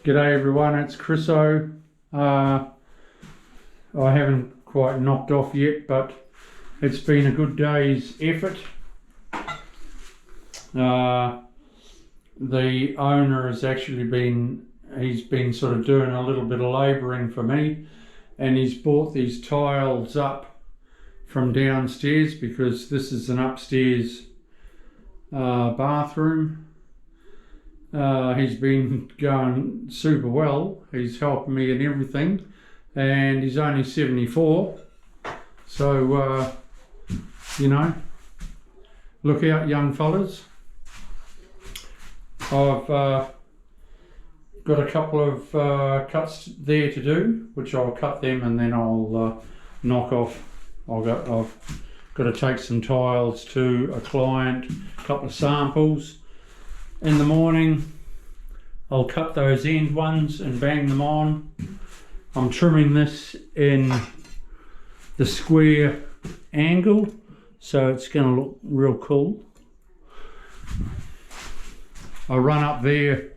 G'day everyone, it's Chriso. I haven't quite knocked off yet, but it's been a good day's effort. The owner has actually he's been sort of doing a little bit of labouring for me, and he's brought these tiles up from downstairs because this is an upstairs bathroom. He's been going super well. He's helping me in everything, and he's only 74, so you know, look out young fellas. I've got a couple of cuts there to do, which I'll cut them and then I'll knock off. I've got to take some tiles to a client, a couple of samples. In the morning I'll cut those end ones and bang them on. I'm trimming this in the square angle, so it's going to look real cool. I'll run up there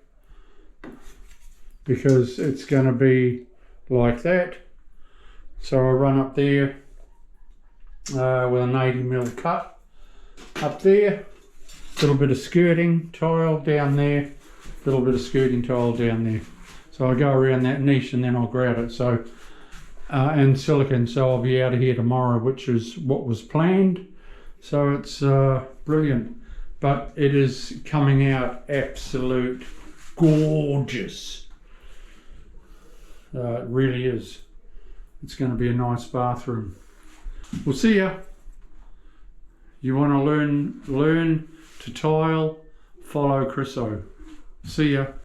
because it's going to be like that, so I'll run up there with an 80mm cut up there. Little bit of skirting tile down there, little bit of skirting tile down there. So I'll go around that niche and then I'll grout it. So and silicone, so I'll be out of here tomorrow, which is what was planned. So it's brilliant, but it is coming out absolute gorgeous. It really is. It's going to be a nice bathroom. We'll see ya. You want to learn to tile, follow Chriso. See ya.